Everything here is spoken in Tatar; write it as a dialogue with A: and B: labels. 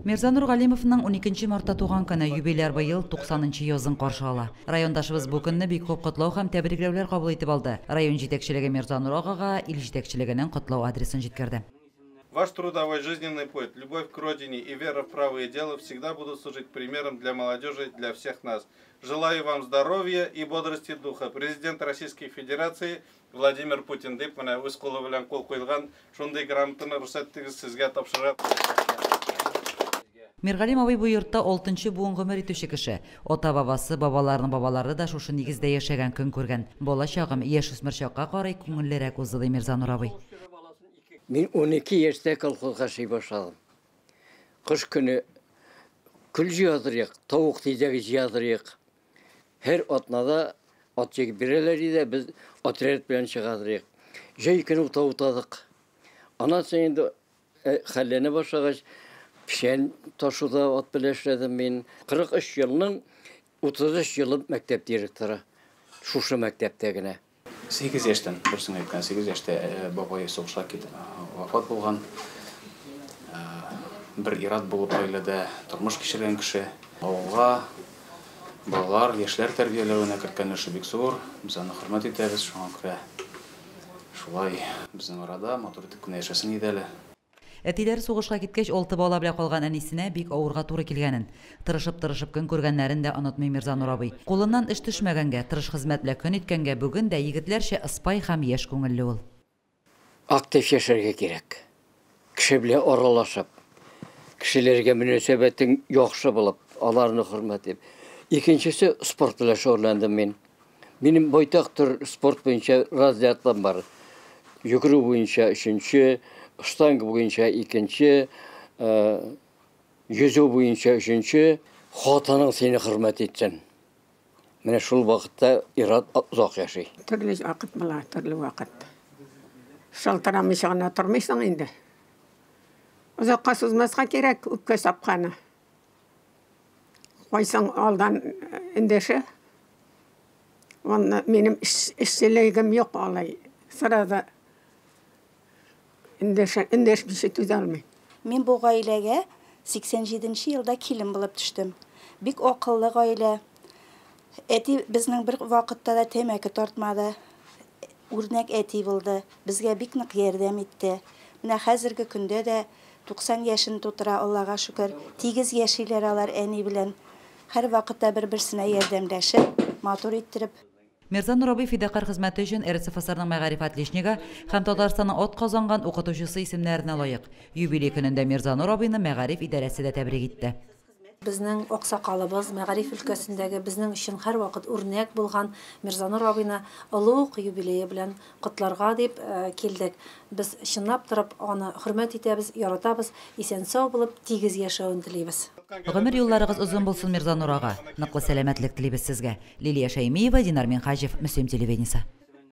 A: Мирзанур Галимовның 12 мартта туган көне юбилейр быел 90-нчы язын каршы ала. Райондашыбыз бу көнне бик күп котлау һәм тәбрикләүләр кабул итеп алды. Район җитәкчелеге Мирзанур агага ил җитәкчелегенең котлау адресын җиткерде.
B: Ваш трудовой жизненный путь, любовь к родине и вера в правое дело всегда будут служить примером для молодежи, для всех нас. Желаю вам здоровья и бодрости духа. Президент Российской Федерации Владимир Путин дип менә үз кулы белән кул куйган шундый грамотаны рөхсәттегез сезгә тапшырып.
A: Миргалим абый бу йортта 6-нчы буын гомер итүче кеше. Ата-бабасы, бабаларының бабалары да шушы нигездә яшәгән көн күргән. Балачагым яшүсмер чакка карый күңеллерәк узды ди Мирзанур абый.
C: Мен 12 яшьтә колхозга шый башладым. Кыш көне күл җыядырык, тавык тизәге җыядырык. Һәр атнада ат җигеп бирәләр иде, без отряд белән чыгадырык. Җәй көне тавытадык. Аннан соң инде хәлләнә башлагач, пешән ташуда ат белән эшләдем мин. 43 елның 33 елын мәктәп директоры. Шушы мәктәптә генә.
D: 8 яшьтән, берсен әйткән, 8 яшьтә бабай сугышка китеп вафат булган. Бер ират булып гаиләдә тормыш кичергән кеше. Авылга балалар, яшьләр тәрбияләвенә керткән эше бик зур. Без аны хөрмәт итәбез, шуңа күрә шулай безнең арада матур итеп кенә яшәсен иде әле.
A: Әтиләре сугышка киткәч 6 бала белән калган әнисенә бик авырга туры килгәнен, тырышып көн күргәннәрен дә онытмый Мирзанур абый. Кулыннан эш төшмәгәнгә, тырыш хезмәт белән көн иткәнгә бүген дә егетләрчә ыспай һәм яшь күңелле ул.
C: Актив яшәргә кирәк. Кеше белән аралашып, кешеләргә мөнәсәбәтең яхшы булып, аларны хөрмәт итеп. Икенчесе спорт белән шөгыльләндем мин. Минем байтак төр спорт буенча разрядларым бар. Йөгерү буенча 3-нче, штанга буенча 2-нче, йөзү буенча 3-нче, хатының сине хөрмәт итсен. Менә шул вакытта ират озак яши.
E: Төрле вакыт була, төрле вакыт. Шалтырамыйча гына тормыйсың инде. Озакка сузмаска кирәк үпкә сапканы. Кайсың алдан индеше. Минем эшчелегем юк алай. Сырада индеш биши түзәлми.
F: Мен бу гаиләгә 87-нче елда килен булып төштем. Бик акыллы гаилә. Әти безнең бер вакытта да тәмәке тартмады. Үрнәк әти булды. Безгә бик нык ярдәм итте. Менә хәзерге көндә дә 90 яшын тутыра, Аллага шөкер. 8 яшиләр алар әни белән. Һәр вакытта бер-берсенә ярдәмләшеп, матур иттереп.
A: Мирзанур абый фидакар хезмәте өчен РСФСРның мәгариф отличнигы һәм Татарстанның ат казанган укытучысы исемнәренә лаек. Юбилей көнендә Мирзанур абыйны мәгариф идарәсе дә тәбрик итте.
G: Безнең аксакалыбыз мәгариф өлкәсендәге безнең өчен һәр вакыт үрнәк булган Мирзанур абыйны олуг юбилее белән котларга дип килдек. Без чынлап торып аны хөрмәт итәбез, яратабыз, исән-сау булып, тигез яшәвен телибез.
A: Гомер юлларыгыз узын булсын Мирзанур ага. Ныклы сәламәтлек телибез сезгә. Лилия Шәймиева, Динар Минхаҗев, Мөслим телевидениесе.